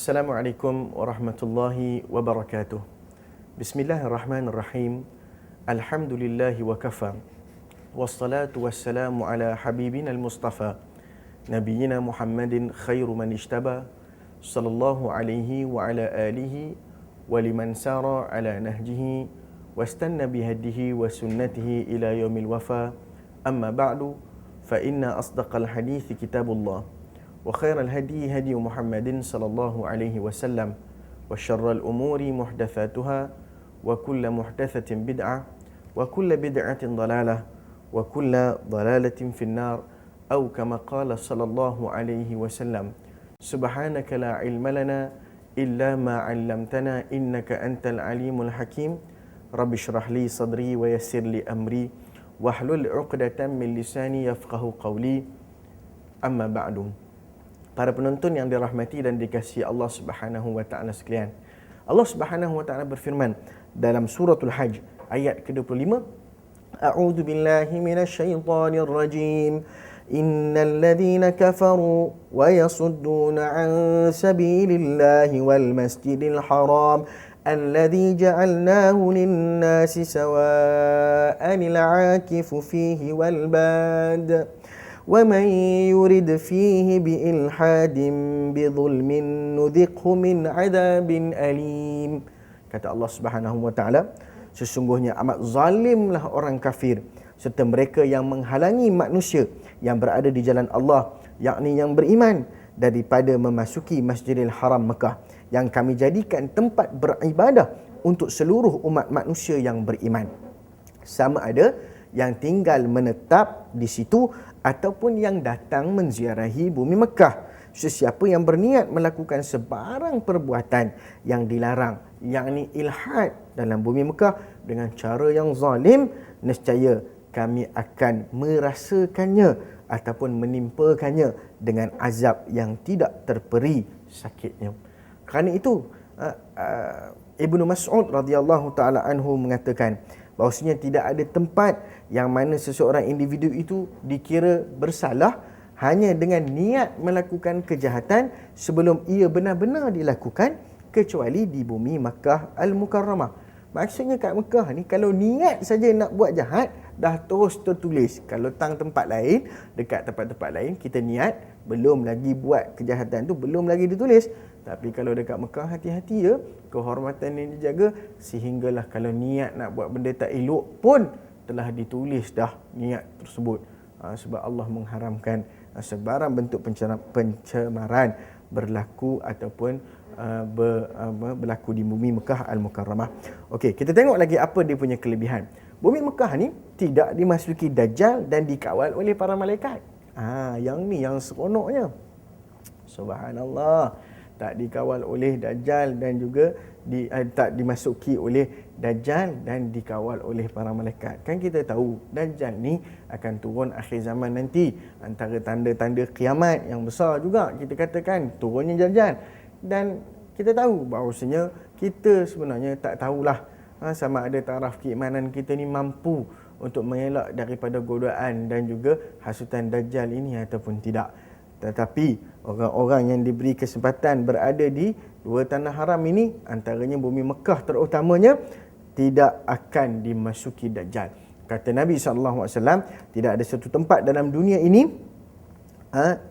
Assalamualaikum warahmatullahi wabarakatuh. Bismillahirrahmanirrahim. Alhamdulillahi wa kafa. Wassalatu wassalamu ala habibina al-mustafa Nabiyyina Muhammadin khairu man ijtaba sallallahu alaihi wa ala alihi wa liman sara ala nahjihi wastanna bihadihi wa sunnatihi ila yaumil wafa. Amma ba'du, fa inna asdaqal hadithi kitabullah wa khairal hadi hadi Muhammadin sallallahu alaihi wasallam wa syarral umuri muhdatsatuha wa kullu muhdatsatin bid'ah wa kullu bid'atin dalalah wa kullu dalalatin finnar atau kama qala sallallahu alaihi wasallam. Subhanaka la ilma lana illa ma 'allamtana innaka antal alimul hakim. Rabbi shrah li sadri wa yassir li amri wahlul 'uqdatam min lisani yafqahu qawli. Amma ba'du. Para penonton yang dirahmati dan dikasihi Allah Subhanahu wa taala sekalian. Allah Subhanahu wa taala berfirman dalam suratul Hajj ayat ke-25, A'udzu billahi minasyaitonir rajim. Innal ladzina kafaru wa yasudduna 'an sabilillahi wal masjidil haram alladzi ja'alnahu lin-nasi sawa'anil 'akifu fihi wal bad. وَمَنْ يُرِدْ فِيهِ بِإِلْحَادٍ بِظُلْمٍ نُذِقْهُ مِنْ عَذَابٍ أَلِيمٍ. Kata Allah Subhanahu wa taala, sesungguhnya amat zalimlah orang kafir serta mereka yang menghalangi manusia yang berada di jalan Allah, yakni yang beriman, daripada memasuki Masjidil Haram Mekah yang kami jadikan tempat beribadah untuk seluruh umat manusia yang beriman, sama ada yang tinggal menetap di situ ataupun yang datang menziarahi bumi Mekah. Sesiapa yang berniat melakukan sebarang perbuatan yang dilarang, yakni ilhad dalam bumi Mekah dengan cara yang zalim, nescaya kami akan merasakannya ataupun menimpakannya dengan azab yang tidak terperi sakitnya. Kerana itu Ibnu Mas'ud radhiyallahu taala anhu mengatakan bahawasanya tidak ada tempat yang mana seseorang individu itu dikira bersalah hanya dengan niat melakukan kejahatan sebelum ia benar-benar dilakukan, kecuali di bumi Makkah Al-Mukarramah. Maksudnya kat Mekah ni kalau niat saja nak buat jahat dah terus tertulis. Kalau tempat lain, dekat tempat-tempat lain kita niat belum lagi buat kejahatan tu, belum lagi ditulis. Tapi kalau dekat Mekah, hati-hati ya, kehormatan yang dijaga, sehinggalah kalau niat nak buat benda tak elok pun telah ditulis dah niat tersebut. Sebab Allah mengharamkan sebarang bentuk pencemaran berlaku ataupun berlaku di bumi Mekah Al-Mukarramah. Okey, kita tengok lagi apa dia punya kelebihan. Bumi Mekah ni tidak dimasuki Dajjal dan dikawal oleh para malaikat. Yang ni yang seronoknya. Subhanallah. Tak dikawal oleh Dajjal dan juga tak dimasuki oleh Dajjal dan dikawal oleh para malaikat. Kan kita tahu Dajjal ni akan turun akhir zaman nanti. Antara tanda-tanda kiamat yang besar juga kita katakan turunnya Dajjal. Dan kita tahu bahawasanya kita sebenarnya tak tahulah sama ada taraf keimanan kita ni mampu untuk mengelak daripada godaan dan juga hasutan Dajjal ini ataupun tidak. Tetapi orang-orang yang diberi kesempatan berada di dua tanah haram ini, antaranya bumi Mekah terutamanya, tidak akan dimasuki Dajjal. Kata Nabi SAW, tidak ada satu tempat dalam dunia ini,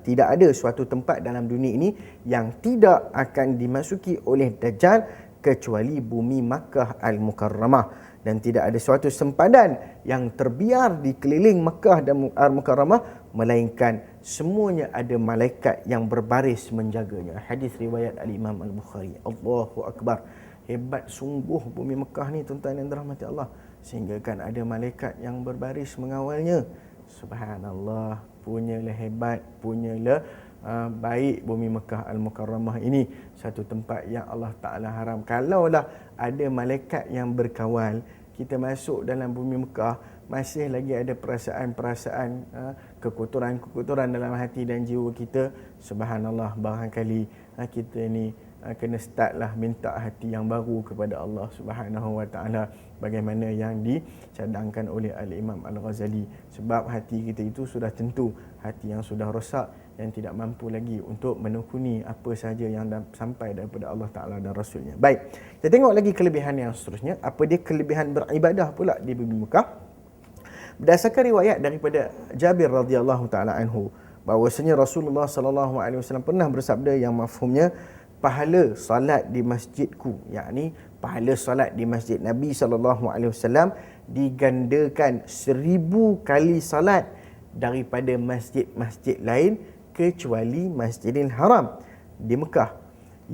tidak ada suatu tempat dalam dunia ini yang tidak akan dimasuki oleh Dajjal kecuali bumi Makkah Al-Mukarramah. Dan tidak ada suatu sempadan yang terbiar di keliling Makkah dan Al-Mukarramah melainkan semuanya ada malaikat yang berbaris menjaganya. Hadis riwayat Al-Imam Al-Bukhari. Allahu Akbar. Hebat sungguh bumi Mekah ni, tuan-tuan yang dirahmati Allah, sehingga kan ada malaikat yang berbaris mengawalnya. Subhanallah, punyalah hebat, punyalah baik bumi Mekah Al-Mukarramah ini, satu tempat yang Allah Ta'ala haram. Kalaulah ada malaikat yang berkawal, kita masuk dalam bumi Mekah, masih lagi ada perasaan-perasaan kekotoran-kekotoran dalam hati dan jiwa kita. Subhanallah, barangkali kita ni kena start lah minta hati yang baru kepada Allah Subhanahu wa taala, bagaimana yang dicadangkan oleh Al-Imam Al-Ghazali. Sebab hati kita itu sudah tentu hati yang sudah rosak, yang tidak mampu lagi untuk menekuni apa sahaja yang sampai daripada Allah Ta'ala dan Rasulnya. Baik, kita tengok lagi kelebihan yang seterusnya. Apa dia kelebihan beribadah pula di bumi Mekah? Berdasarkan riwayat daripada Jabir radhiyallahu taala anhu, bahawasanya Rasulullah sallallahu alaihi wasallam pernah bersabda yang mafhumnya, pahala salat di masjidku, yakni pahala salat di masjid Nabi sallallahu alaihi wasallam digandakan 1000 kali salat daripada masjid-masjid lain kecuali Masjidil Haram di Mekah,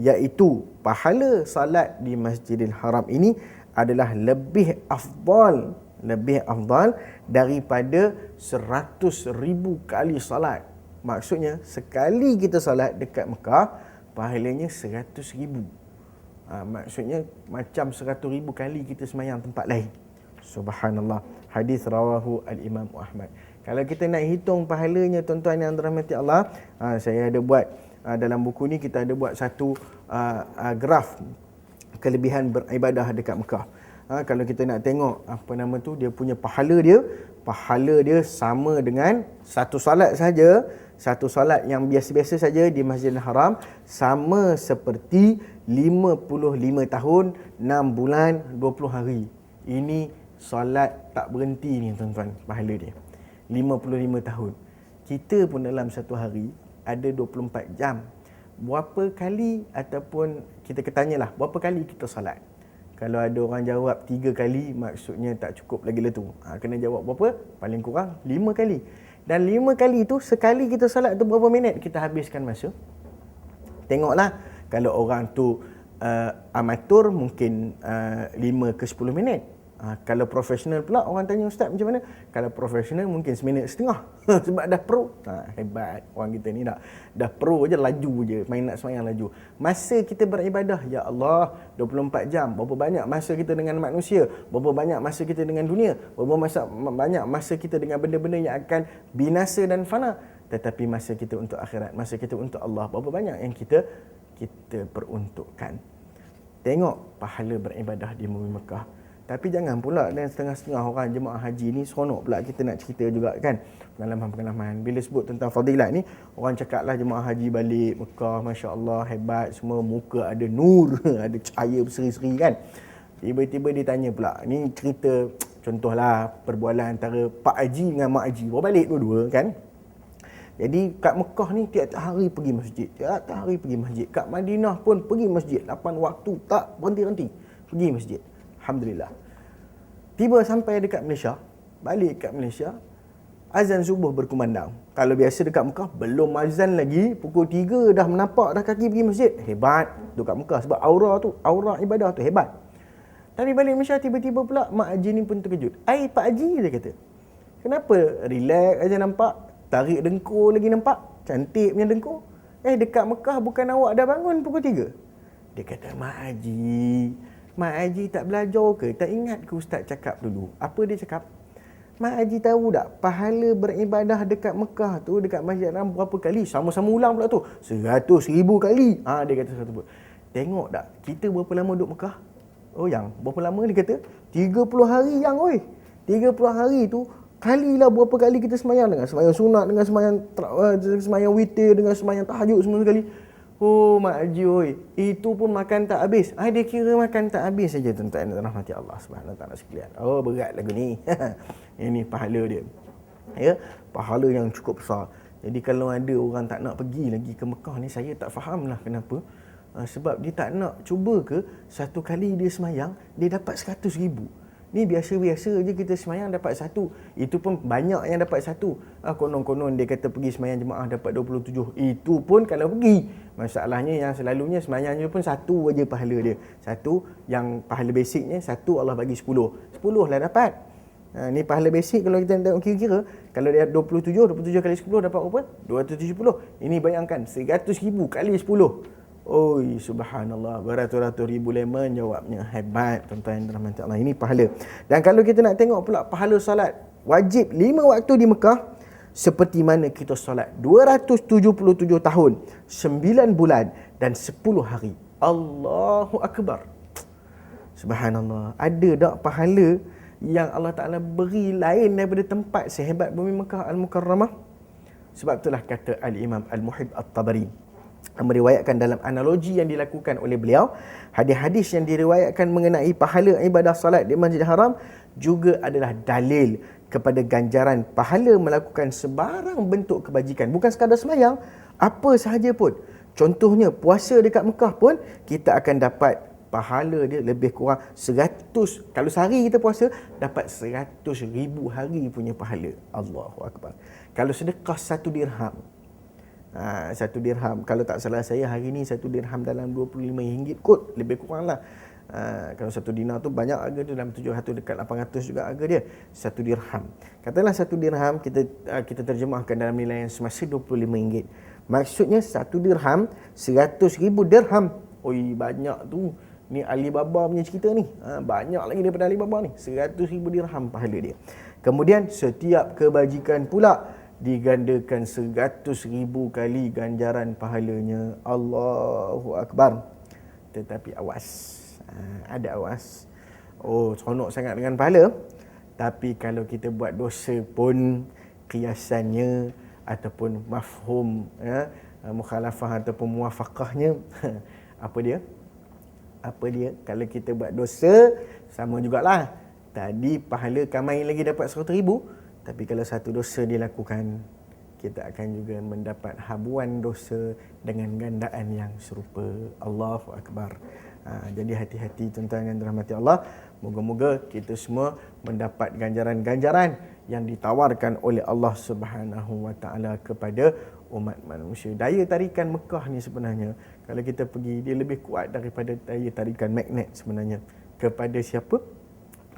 iaitu pahala salat di Masjidil Haram ini adalah lebih afdal daripada 100,000 kali salat. Maksudnya sekali kita salat dekat Mekah, pahalanya 100,000. Maksudnya macam 100,000 kali kita semayang tempat lain. Subhanallah. Hadis rawahu al-Imam Ahmad. Kalau kita nak hitung pahalanya, tuan-tuan yang dirahmati Allah, saya ada buat dalam buku ni, kita ada buat satu graf kelebihan beribadah dekat Mekah. Kalau kita nak tengok apa nama tu, dia punya pahala dia sama dengan satu salat saja, satu salat yang biasa-biasa saja di Masjidil Haram, sama seperti 55 tahun, 6 bulan, 20 hari. Ini solat tak berhenti ni tuan-tuan, pahala dia 55 tahun. Kita pun dalam satu hari ada 24 jam. Berapa kali, ataupun kita ketanyalah, berapa kali kita solat? Kalau ada orang jawab 3 kali, maksudnya tak cukup lagi lah tu. Kena jawab berapa? Paling kurang 5 kali. Dan 5 kali tu, sekali kita solat tu berapa minit kita habiskan masa? Tengoklah, kalau orang tu amatur mungkin 5 ke 10 minit. Kalau profesional pula, orang tanya ustaz macam mana? Kalau profesional mungkin 1.5 minit. Sebab dah pro. Hebat orang kita ni, dah pro je, laju je, main nak semayang laju. Masa kita beribadah, ya Allah, 24 jam. Berapa banyak masa kita dengan manusia? Berapa banyak masa kita dengan dunia? Berapa banyak masa kita dengan benda-benda yang akan binasa dan fana? Tetapi masa kita untuk akhirat, masa kita untuk Allah, berapa banyak yang kita peruntukkan. Tengok pahala beribadah di bumi Mekah. Tapi jangan pula dan setengah-setengah orang jemaah haji ni seronok pula kita nak cerita juga kan, pengalaman-pengalaman. Bila sebut tentang fadilat ni, orang cakaplah jemaah haji balik Mekah, Masya Allah, hebat, semua muka ada nur, ada cahaya berseri-seri kan. Tiba-tiba dia tanya pula, ni cerita contohlah perbualan antara Pak Haji dengan Mak Haji, bawa balik dua-dua kan. Jadi kat Mekah ni tiap-tiap hari pergi masjid, Kat Madinah pun pergi masjid, 8 waktu tak berhenti-henti pergi masjid. Alhamdulillah. Tiba sampai dekat Malaysia, balik kat Malaysia, azan subuh berkumandang. Kalau biasa dekat Mekah, belum azan lagi, pukul 3 dah menapak dah kaki pergi masjid. Hebat dekat Mekah sebab aura ibadah tu hebat. Tapi balik Malaysia tiba-tiba pula Mak Haji ni pun terkejut. Pak Haji, dia kata, kenapa relax aja nampak, tarik dengkur lagi nampak, cantik punya dengkur. Dekat Mekah bukan awak dah bangun pukul 3? Dia kata, Mak Haji tak belajar ke? Tak ingat ke ustaz cakap dulu? Apa dia cakap? Mak Haji tahu tak, pahala beribadah dekat Mekah tu, dekat Masjid Haram berapa kali? Sama-sama ulang pula tu, 100,000 kali. Dia kata 100. Tengok tak, kita berapa lama duduk Mekah? Yang berapa lama dia kata? 30 hari yang 30 hari tu, kalilah berapa kali kita semayang, dengan semayang sunat, dengan semayang witir, dengan semayang tahajud semua sekali. Mak Haji itu pun makan tak habis. Dia kira makan tak habis saja tuan-tuan dan rahmati Allah Subhanahu Wa Taala sekalian. Berat lagu ni. Ini pahala dia. Ya, pahala yang cukup besar. Jadi kalau ada orang tak nak pergi lagi ke Mekah ni, saya tak fahamlah kenapa. Sebab dia tak nak cuba ke satu kali dia semayang dia dapat 100,000. Ni biasa-biasa je kita semayang dapat 1. Itu pun banyak yang dapat 1. Konon-konon dia kata pergi semayang jemaah dapat 27. Itu pun kalau pergi. Masalahnya yang selalunya semayang je pun 1 aja pahala dia. 1 yang pahala basicnya, 1 Allah bagi 10. 10 lah dapat. Ni pahala basic kalau kita tengok kira-kira. Kalau dia 27 kali 10 dapat berapa? 270. Ini bayangkan 100,000 kali 10. Subhanallah, beratus-ratus ribu lemon jawabnya. Hebat tuan-tuan yang dirahmati Allah. Ini pahala. Dan kalau kita nak tengok pula pahala solat wajib 5 waktu di Mekah, seperti mana kita solat 277 tahun, 9 bulan dan 10 hari. Allahu Akbar. Subhanallah. Ada tak pahala yang Allah Ta'ala beri lain daripada tempat sehebat bumi Mekah Al-Mukarramah? Sebab itulah kata Al-Imam Al-Muhib At-Tabari meriwayatkan dalam analogi yang dilakukan oleh beliau, hadis-hadis yang diriwayatkan mengenai pahala ibadah salat di Masjidil Haram juga adalah dalil kepada ganjaran pahala melakukan sebarang bentuk kebajikan. Bukan sekadar sembahyang, apa sahaja pun. Contohnya puasa dekat Mekah pun kita akan dapat pahala dia lebih kurang 100. Kalau sehari kita puasa, dapat 100,000 hari punya pahala. Allahu Akbar. Kalau sedekah 1 dirham, 1 dirham, kalau tak salah saya hari ni 1 dirham dalam RM25 kot, lebih kurang lah. Kalau 1 dinar tu banyak harga tu, dalam 700 dekat 800 juga harga dia. 1 dirham, katalah 1 dirham kita terjemahkan dalam nilai yang semasa RM25. Maksudnya 1 dirham 100,000 dirham. Oi, banyak tu. Ni Alibaba punya cerita ni. Banyak lagi daripada Alibaba ni. 100,000 dirham pahala dia. Kemudian setiap kebajikan pula digandakan 100,000 kali ganjaran pahalanya. Allahu Akbar. Tetapi awas, ada awas. Oh, seronok sangat dengan pahala. Tapi kalau kita buat dosa pun, kiasannya ataupun mafhum, mukhalafah ataupun muwafaqahnya apa dia? Kalau kita buat dosa, sama jugalah. Tadi pahala kamai lagi dapat 100,000, tapi kalau satu dosa dilakukan, kita akan juga mendapat habuan dosa dengan gandaan yang serupa. Allahu Akbar. Jadi hati-hati tuan-tuan yang dirahmati Allah. Moga-moga kita semua mendapat ganjaran-ganjaran yang ditawarkan oleh Allah Subhanahu Wa Taala kepada umat manusia. Daya tarikan Mekah ni sebenarnya, kalau kita pergi, dia lebih kuat daripada daya tarikan magnet sebenarnya. Kepada siapa?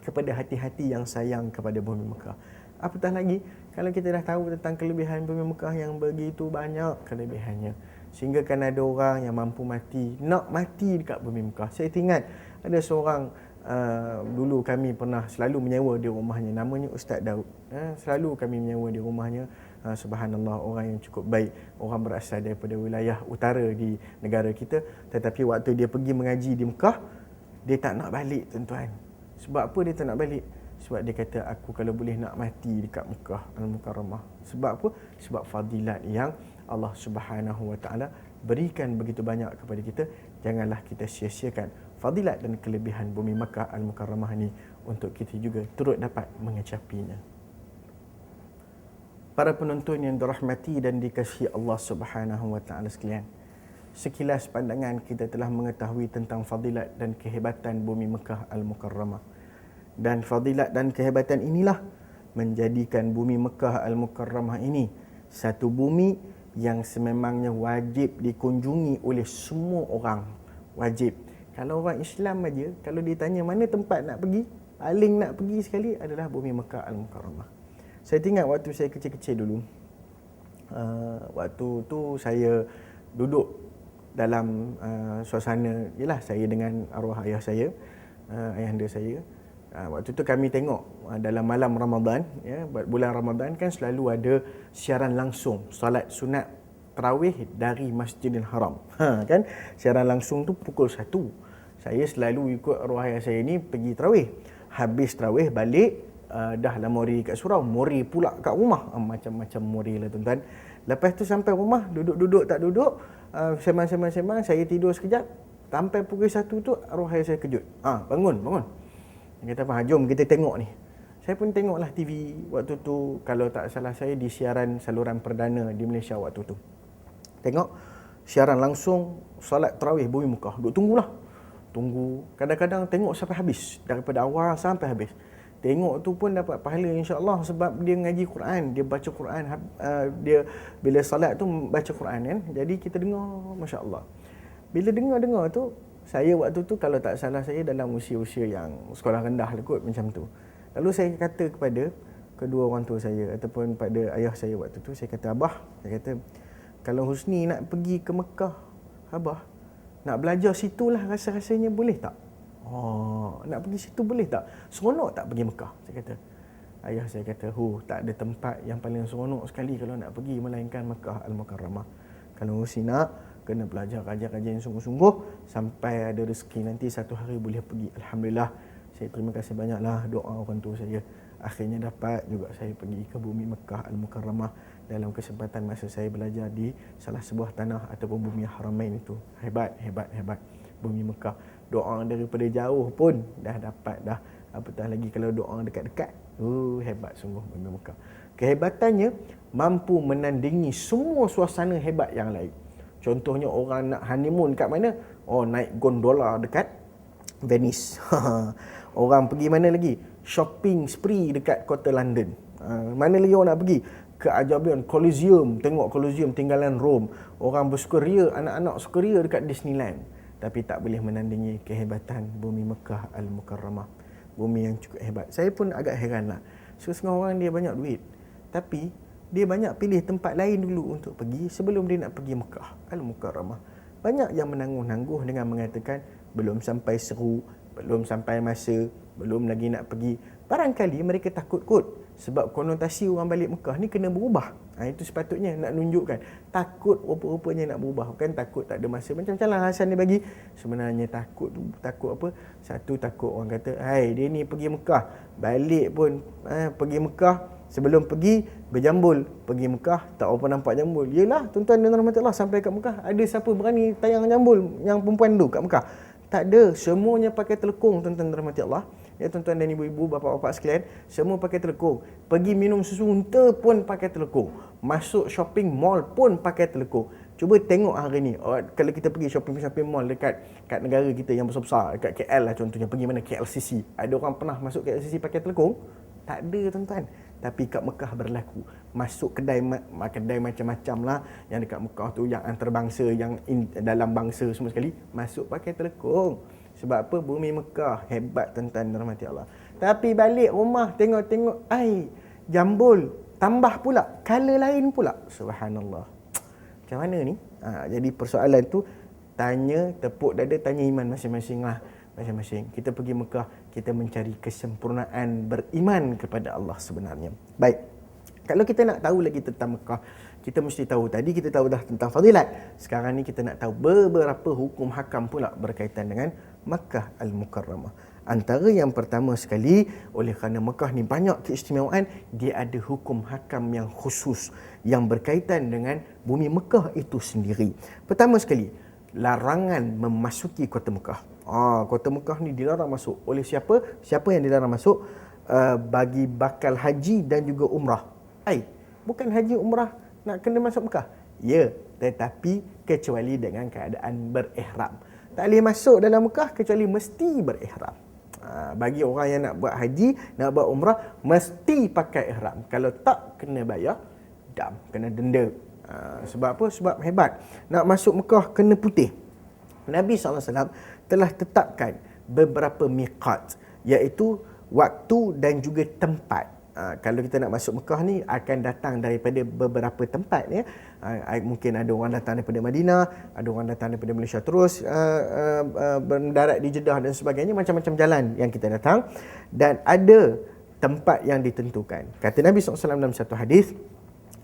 Kepada hati-hati yang sayang kepada bumi Mekah. Apatah lagi kalau kita dah tahu tentang kelebihan bumi Mekah yang begitu banyak kelebihannya, sehingga kan ada orang yang mampu mati, nak mati dekat bumi Mekah. Saya ingat ada seorang dulu kami pernah selalu menyewa di rumahnya, namanya Ustaz Daud. Selalu kami menyewa di rumahnya. Subhanallah, orang yang cukup baik, orang berasal daripada wilayah utara di negara kita. Tetapi waktu dia pergi mengaji di Mekah, dia tak nak balik tuan-tuan. Sebab apa dia tak nak balik? Sebab dia kata, aku kalau boleh nak mati dekat Mekah Al-Mukarramah. Sebab apa? Sebab fadilat yang Allah Subhanahu Wa Taala berikan begitu banyak kepada kita. Janganlah kita sia-siakan fadilat dan kelebihan bumi Mekah Al-Mukarramah ini untuk kita juga turut dapat mengecapinya. Para penonton yang dirahmati dan dikasihi Allah Subhanahu Wa Taala sekalian, sekilas pandangan kita telah mengetahui tentang fadilat dan kehebatan bumi Mekah Al-Mukarramah. Dan fadilat dan kehebatan inilah menjadikan bumi Mekah Al-Mukarramah ini satu bumi yang sememangnya wajib dikunjungi oleh semua orang. Wajib. Kalau orang Islam aja, kalau ditanya mana tempat nak pergi, paling nak pergi sekali adalah bumi Mekah Al-Mukarramah. Saya ingat waktu saya kecil-kecil dulu, waktu tu saya duduk dalam suasana, yelah, saya dengan arwah ayah saya, ayahanda saya. Waktu tu kami tengok dalam malam Ramadan, ya, bulan Ramadan kan selalu ada siaran langsung solat sunat tarawih dari Masjidil Haram. Kan siaran langsung tu pukul 1. Saya selalu ikut arwah ayah saya ni pergi tarawih. Habis tarawih balik, dah lah mori kat surau, mori pula kat rumah. Macam-macam mori lah tuan-tuan. Lepas tu sampai rumah, duduk-duduk tak duduk, sembang-sembang, saya tidur sekejap. Sampai pukul 1 tu arwah ayah saya kejut. Bangun. Dia kata, apa, jom kita tengok ni. Saya pun tengoklah TV waktu tu. Kalau tak salah saya, di siaran saluran perdana di Malaysia waktu tu. Tengok siaran langsung solat tarawih bumi Mekah. Tunggulah. Tunggu. Kadang-kadang tengok sampai habis. Daripada awal sampai habis. Tengok tu pun dapat pahala insya-Allah, sebab dia ngaji Quran, dia baca Quran, dia bila solat tu baca Quran kan. Jadi kita dengar, masya-Allah. Bila dengar tu, saya waktu tu kalau tak salah saya dalam usia-usia yang sekolah rendah lah kot macam tu. Lalu saya kata kepada kedua orang tua saya ataupun pada ayah saya waktu tu, saya kata, abah, saya kata, kalau Husni nak pergi ke Mekah, abah, nak belajar situlah rasa-rasanya boleh tak? Nak pergi situ boleh tak? Seronok tak pergi Mekah? Saya kata. Ayah saya kata, tak ada tempat yang paling seronok sekali kalau nak pergi melainkan Mekah Al-Mukarramah. Kalau Husni nak, kena belajar kajian-kajian sungguh-sungguh sampai ada rezeki nanti satu hari boleh pergi. Alhamdulillah, saya terima kasih banyaklah doa orang tua saya. Akhirnya dapat juga saya pergi ke bumi Mekah Al-Mukarramah dalam kesempatan masa saya belajar di salah sebuah tanah ataupun bumi Haramain itu. Hebat bumi Mekah. Doa daripada jauh pun dah dapat dah. Apatah lagi kalau doa dekat-dekat. Hebat sungguh bumi Mekah. Kehebatannya mampu menandingi semua suasana hebat yang lain. Contohnya orang nak honeymoon kat mana? Naik gondola dekat Venice. Orang pergi mana lagi? Shopping spree dekat kota London. Mana lagi orang nak pergi? Keajaiban Colosseum, tengok Colosseum tinggalan Rom. Orang bersukaria, anak-anak sukaria dekat Disneyland. Tapi tak boleh menandingi kehebatan bumi Mekah Al-Mukarramah. Bumi yang cukup hebat. Saya pun agak heran lah. Setengah orang dia banyak duit, tapi dia banyak pilih tempat lain dulu untuk pergi sebelum dia nak pergi Mekah Al-Mukarramah. Banyak yang menangguh-nangguh dengan mengatakan belum sampai seru, belum sampai masa, belum lagi nak pergi. Barangkali mereka takut kot sebab konotasi orang balik Mekah ni kena berubah. Itu sepatutnya nak nunjukkan. Takut rupa-rupanya nak berubah. Bukan takut tak ada masa. Macam-macam lah alasan dia bagi. Sebenarnya takut apa? Satu, takut orang kata, hai dia ni pergi Mekah, balik pun pergi Mekah, sebelum pergi berjambul. Pergi Mekah tak apa nampak jambul. Yelah tuan-tuan dan rahmatullah, sampai kat Mekah ada siapa berani tayang jambul yang perempuan tu kat Mekah? Tak ada. Semuanya pakai telekung, tuan-tuan dan rahmatullah. Ya tuan-tuan dan ibu-ibu, bapa-bapa sekalian, semua pakai telekung. Pergi minum susu unta pun pakai telekung. Masuk shopping mall pun pakai telekung. Cuba tengok hari ni, kalau kita pergi shopping mall dekat negara kita yang besar-besar, dekat KL lah contohnya, pergi mana? KLCC. Ada orang pernah masuk KLCC pakai telekung? Tak ada tuan-tuan. Tapi kat Mekah berlaku. Masuk kedai macam-macam lah. Yang dekat Mekah tu, yang antarabangsa, yang dalam bangsa semua sekali, masuk pakai telekung. Sebab apa? Bumi Mekah hebat tuan-tuan dan rahmati Allah. Tapi balik rumah tengok-tengok, jambul, tambah pula, color lain pula. Subhanallah. Macam mana ni? Jadi persoalan tu, tepuk dada, tanya iman masing-masing lah. Masing-masing. Kita pergi Mekah, kita mencari kesempurnaan beriman kepada Allah sebenarnya. Baik. Kalau kita nak tahu lagi tentang Mekah, kita mesti tahu, tadi kita tahu dah tentang fadilat. Sekarang ni kita nak tahu beberapa hukum hakam pula berkaitan dengan Makkah Al-Mukarramah. Antara yang pertama sekali, oleh kerana Mekah ni banyak keistimewaan, dia ada hukum hakam yang khusus yang berkaitan dengan bumi Mekah itu sendiri. Pertama sekali, larangan memasuki kota Mekah. Kota Mekah ni dilarang masuk. Oleh siapa? Siapa yang dilarang masuk? Bagi bakal haji dan juga umrah. Bukan haji umrah nak kena masuk Mekah. Ya, tetapi kecuali dengan keadaan berihram. Tak boleh masuk dalam Mekah kecuali mesti berihram. Bagi orang yang nak buat haji, nak buat umrah, mesti pakai ihram. Kalau tak, kena bayar dam, kena denda. Sebab apa? Sebab hebat. Nak masuk Mekah kena putih. Nabi SAW telah tetapkan beberapa miqat, iaitu waktu dan juga tempat. Kalau kita nak masuk Mekah ni akan datang daripada beberapa tempat ya. Mungkin ada orang datang daripada Madinah, ada orang datang daripada Malaysia terus mendarat di Jeddah dan sebagainya, macam-macam jalan yang kita datang, dan ada tempat yang ditentukan. Kata Nabi SAW dalam satu hadis,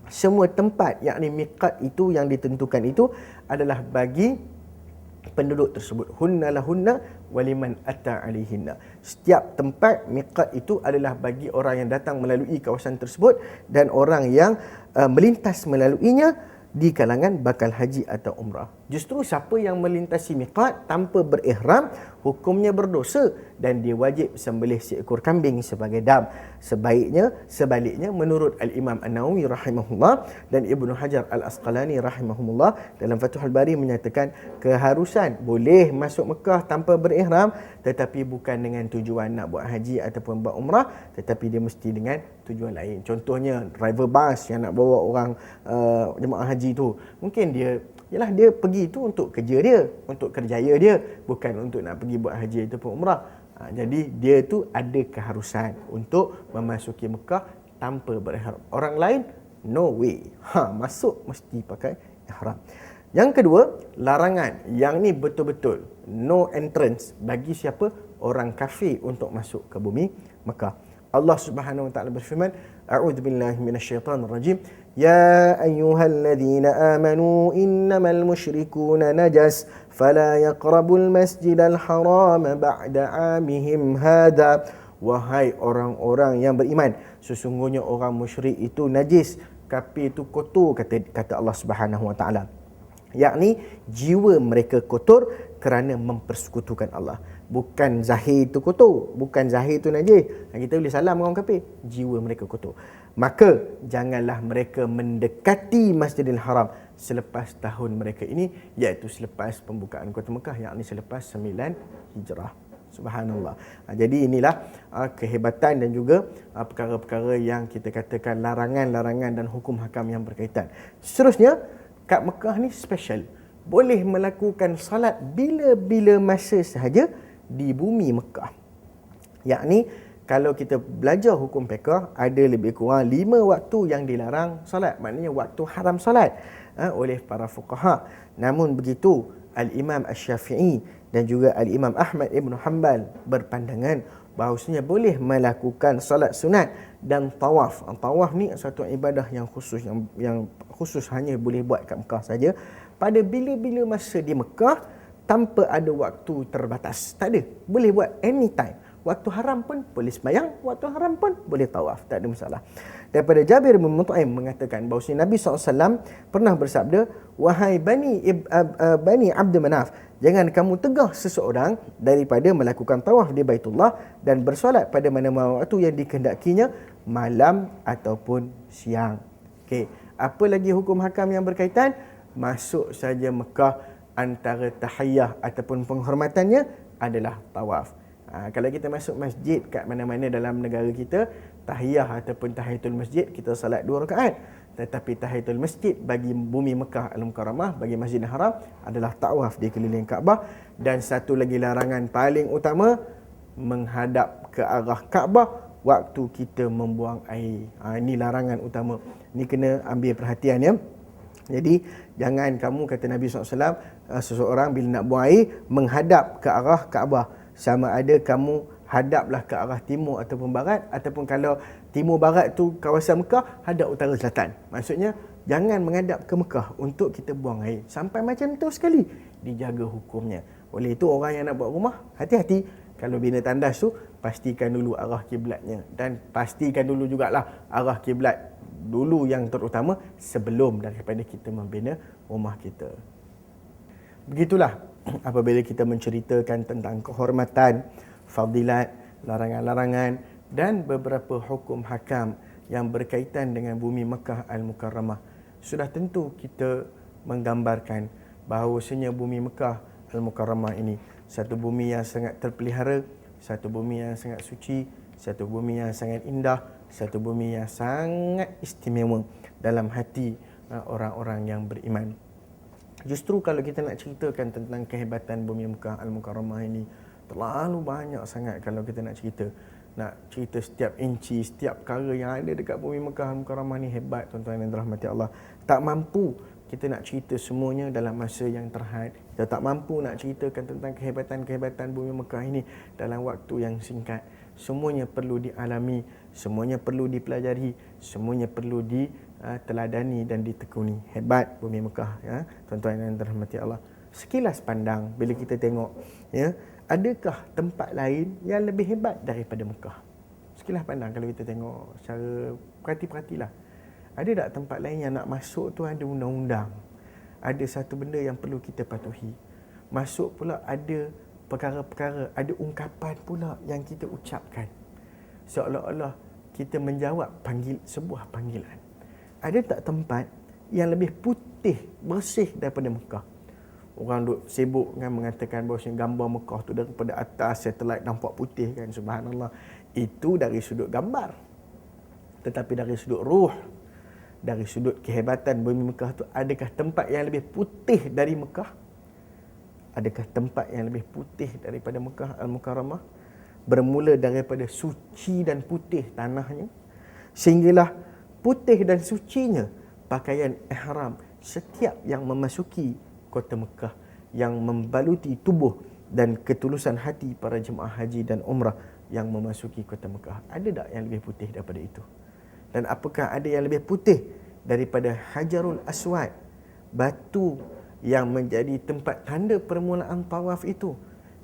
semua tempat yakni miqat itu yang ditentukan itu adalah bagi penduduk tersebut. Hunna lahunna waliman ata alaihinna. Setiap tempat miqat itu adalah bagi orang yang datang melalui kawasan tersebut dan orang yang melintas melaluinya di kalangan bakal haji atau umrah. Justru siapa yang melintasi miqat tanpa berihram, hukumnya berdosa dan dia wajib sembelih seekor kambing sebagai dam. Sebaliknya menurut Al-Imam An-Nawawi rahimahullah dan Ibnu Hajar Al-Asqalani rahimahullah dalam Fathul Bari menyatakan keharusan boleh masuk Mekah tanpa berihram, tetapi bukan dengan tujuan nak buat haji ataupun buat umrah, tetapi dia mesti dengan tujuan lain. Contohnya driver bus yang nak bawa orang jemaah haji tu, mungkin dia pergi tu untuk kerja dia, untuk kerjaya dia, bukan untuk nak pergi buat haji ataupun umrah. Jadi dia tu ada keharusan untuk memasuki Mekah tanpa berihram. Orang lain no way. Masuk mesti pakai ihram. Yang kedua, larangan. Yang ni betul-betul no entrance bagi siapa? Orang kafir untuk masuk ke bumi Mekah. Allah Subhanahu wa taala berfirman, a'udzubillahi minasyaitonir rajim. Ya ayyuhalladzina amanu innamal musyrikuuna najas fala yaqrabul masjidal harama ba'da 'amihim hadza. Wahai orang-orang yang beriman, sesungguhnya orang musyrik itu najis. kafir itu kotor, kata Allah Subhanahu Wa Taala. Yakni jiwa mereka kotor kerana mempersekutukan Allah. Bukan zahir itu kotor, bukan zahir itu najis. Kita boleh salam orang kafir, jiwa mereka kotor. Maka janganlah mereka mendekati Masjidil Haram selepas tahun mereka ini, iaitu selepas pembukaan Kota Mekah, yakni selepas 9 Hijrah. Subhanallah. Jadi inilah kehebatan dan juga perkara-perkara yang kita katakan larangan-larangan dan hukum hakam yang berkaitan. Seterusnya, kat Mekah ni special. Boleh melakukan salat bila-bila masa sahaja di bumi Mekah. Yakni kalau kita belajar hukum fiqh, ada lebih kurang 5 waktu yang dilarang salat. Maknanya waktu haram salat oleh para fuqaha. Namun begitu, Al-Imam Asy-Syafi'i dan juga Al-Imam Ahmad Ibn Hanbal berpandangan bahawasanya boleh melakukan salat sunat dan tawaf. Tawaf ni satu ibadah yang khusus, yang khusus hanya boleh buat kat Mekah saja pada bila-bila masa di Mekah, tanpa ada waktu terbatas. Tak ada, boleh buat anytime. Waktu haram pun boleh sembahyang, waktu haram pun boleh tawaf, tak ada masalah. Daripada Jabir bin Mut'im mengatakan bahawa Nabi SAW pernah bersabda, "Wahai Bani Abd Manaf, jangan kamu tegah seseorang daripada melakukan tawaf di Baitullah dan bersolat pada mana-mana waktu yang dikehendakinya, malam ataupun siang." Okey, apa lagi hukum hakam yang berkaitan? Masuk saja Mekah, antara tahiyyah ataupun penghormatannya adalah tawaf. Kalau kita masuk masjid kat mana-mana dalam negara kita, tahiyah ataupun tahiyatul masjid, kita salat 2 rakaat. Tetapi tahiyatul masjid bagi bumi Mekah Al-Mukarramah, bagi Masjidil Haram, adalah tawaf di keliling Kaabah. Dan satu lagi larangan paling utama, menghadap ke arah Kaabah waktu kita membuang air. Ini larangan utama. Ini kena ambil perhatian, ya. Jadi jangan kamu, kata Nabi SAW, seseorang bila nak buang air menghadap ke arah Kaabah. Sama ada kamu hadaplah ke arah timur ataupun barat, ataupun kalau timur barat tu kawasan Mekah, hadap utara selatan. Maksudnya jangan menghadap ke Mekah untuk kita buang air. Sampai macam tu sekali dijaga hukumnya. Oleh itu orang yang nak buat rumah, hati-hati. Kalau bina tandas tu, pastikan dulu arah kiblatnya, dan pastikan dulu jugalah arah kiblat dulu yang terutama sebelum daripada kita membina rumah kita. Begitulah apabila kita menceritakan tentang kehormatan, fadilat, larangan-larangan dan beberapa hukum hakam yang berkaitan dengan bumi Mekah Al-Mukarramah. Sudah tentu kita menggambarkan bahawasanya bumi Mekah Al-Mukarramah ini satu bumi yang sangat terpelihara, satu bumi yang sangat suci, satu bumi yang sangat indah, satu bumi yang sangat istimewa dalam hati orang-orang yang beriman. Justru kalau kita nak ceritakan tentang kehebatan bumi Mekah Al-Mukarramah ini, terlalu banyak sangat kalau kita nak cerita. Nak cerita setiap inci, setiap perkara yang ada dekat bumi Mekah Al-Mukarramah ni hebat, tuan-tuan yang dirahmati Allah. Tak mampu kita nak cerita semuanya dalam masa yang terhad. Kita tak mampu nak ceritakan tentang kehebatan-kehebatan bumi Mekah ini dalam waktu yang singkat. Semuanya perlu dialami, semuanya perlu dipelajari, semuanya perlu diteladani dan ditekuni. Hebat bumi Mekah, ya, tuan-tuan yang dirahmati Allah. Sekilas pandang bila kita tengok, ya, adakah tempat lain yang lebih hebat daripada Mekah? Sekilas pandang kalau kita tengok secara perhati-perhatilah. Ada tak tempat lain yang nak masuk tu ada undang-undang? Ada satu benda yang perlu kita patuhi. Masuk pula ada perkara-perkara, ada ungkapan pula yang kita ucapkan. Seolah-olah kita menjawab sebuah panggilan. Ada tak tempat yang lebih putih, bersih daripada Mekah? Orang duk sibuk kan mengatakan bahawa gambar Mekah tu daripada atas satelit nampak putih kan, subhanallah. Itu dari sudut gambar. Tetapi dari sudut ruh, dari sudut kehebatan bumi Mekah tu, adakah tempat yang lebih putih dari Mekah? Adakah tempat yang lebih putih daripada Mekah Al-Mukarramah? Bermula daripada suci dan putih tanahnya, sehinggalah putih dan sucinya pakaian ihram setiap yang memasuki kota Mekah, yang membaluti tubuh dan ketulusan hati para jemaah haji dan umrah yang memasuki kota Mekah. Ada tak yang lebih putih daripada itu? Dan apakah ada yang lebih putih daripada Hajarul Aswad, batu yang menjadi tempat tanda permulaan tawaf itu,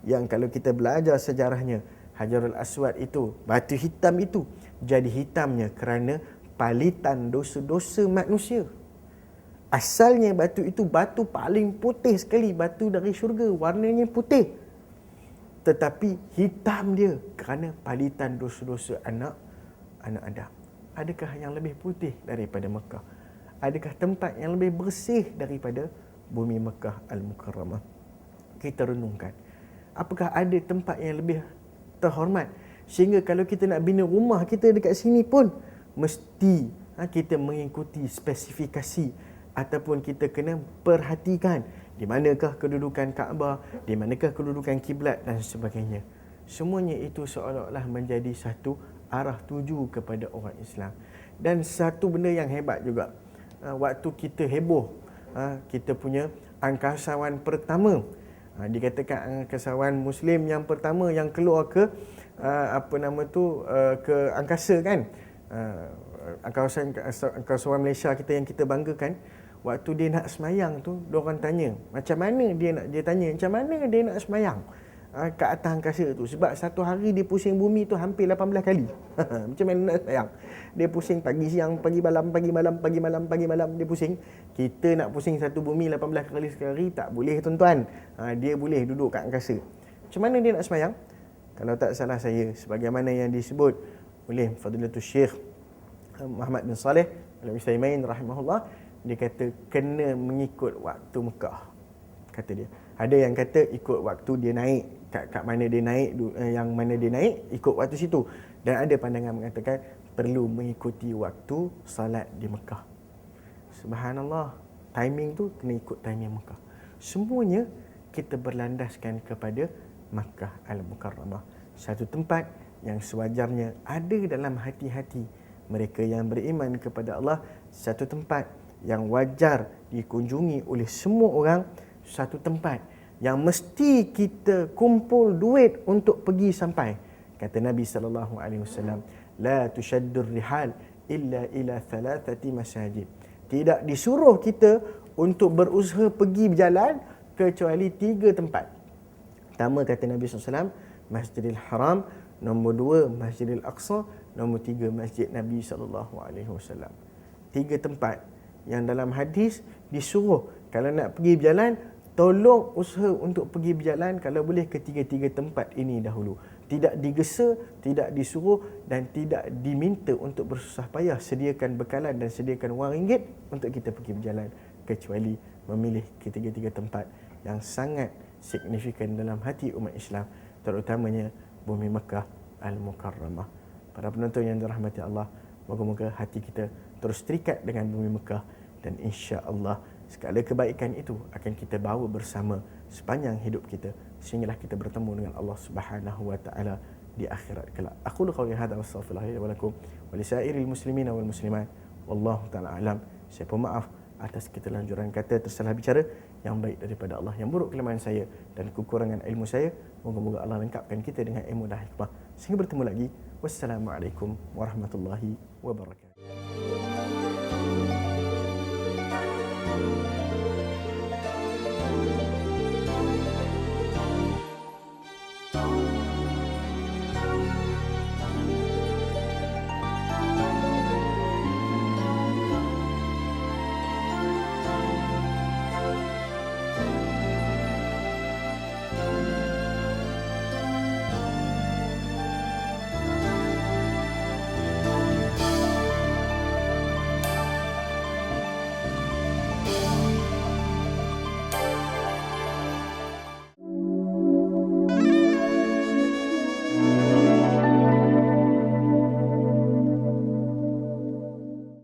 yang kalau kita belajar sejarahnya, Hajarul Aswad itu, batu hitam itu jadi hitamnya kerana palitan dosa-dosa manusia. Asalnya batu itu batu paling putih sekali, batu dari syurga, warnanya putih. Tetapi hitam dia kerana palitan dosa-dosa anak Adam. Adakah yang lebih putih daripada Mekah? Adakah tempat yang lebih bersih daripada bumi Mekah Al-Mukarramah? Kita renungkan. Apakah ada tempat yang lebih terhormat? Sehingga kalau kita nak bina rumah kita dekat sini pun, mesti kita mengikuti spesifikasi ataupun kita kena perhatikan di manakah kedudukan Kaabah, di manakah kedudukan kiblat dan sebagainya. Semuanya itu seolah-olah menjadi satu arah tuju kepada orang Islam. Dan satu benda yang hebat juga, waktu kita heboh, kita punya angkasawan pertama, dikatakan angkasawan Muslim yang pertama yang keluar ke ke angkasa kan, angkasawan Malaysia kita yang kita banggakan. Waktu dia nak semayang tu, diorang tanya macam mana dia tanya macam mana dia nak semayang ke atas angkasa tu, sebab satu hari dia pusing bumi tu hampir 18 kali. Macam mana nak semayang? Dia pusing pagi siang, pagi malam, pagi malam, pagi malam, pagi malam, dia pusing. Kita nak pusing satu bumi 18 kali sekali tak boleh tuan-tuan. Dia boleh duduk kat angkasa. Macam mana dia nak semayang? Kalau tak salah saya, sebagaimana yang disebut oleh Fadilatul Syekh Muhammad bin Saleh Al-Utsaimin rahimahullah, dia kata kena mengikut waktu Mekah, kata dia. Ada yang kata ikut waktu dia naik, kat mana dia naik, yang mana dia naik, ikut waktu situ. Dan ada pandangan mengatakan perlu mengikuti waktu salat di Mekah. Subhanallah, timing tu kena ikut timing Mekah. Semuanya kita berlandaskan kepada Makkah Al-Mukarramah, satu tempat yang sewajarnya ada dalam hati-hati mereka yang beriman kepada Allah, satu tempat yang wajar dikunjungi oleh semua orang, satu tempat yang mesti kita kumpul duit untuk pergi sampai. Kata Nabi sallallahu alaihi wasallam, la tushaddur rihal illa ila thalathati masajid. Tidak disuruh kita untuk berusaha pergi berjalan kecuali 3 tempat. Pertama kata Nabi SAW, Masjidil Haram. Nombor 2, Masjidil Aqsa. Nombor 3, Masjid Nabi SAW. 3 tempat yang dalam hadis disuruh kalau nak pergi berjalan, tolong usaha untuk pergi berjalan kalau boleh ke 3 tempat ini dahulu. Tidak digesa, tidak disuruh dan tidak diminta untuk bersusah payah sediakan bekalan dan sediakan wang ringgit untuk kita pergi berjalan, kecuali memilih ketiga-tiga tempat yang sangat signifikan dalam hati umat Islam, terutamanya bumi Mekah Al-Mukarramah. Para penonton yang dirahmati Allah, moga-moga hati kita terus terikat dengan bumi Mekah, dan insya-Allah segala kebaikan itu akan kita bawa bersama sepanjang hidup kita sehinggalah kita bertemu dengan Allah Subhanahu wa taala di akhirat kelak. Aku qauli hadza wa astaghfirullahi wa lakum wa lisairil muslimina wal muslimat. Wallahu taala alam. Saya pemaaf atas keterlanjuran kata tersalah bicara, yang baik daripada Allah, yang buruk kelemahan saya dan kekurangan ilmu saya. Moga-moga Allah lengkapkan kita dengan ilmu dan hikmah. Sehingga bertemu lagi. Wassalamualaikum warahmatullahi wabarakatuh.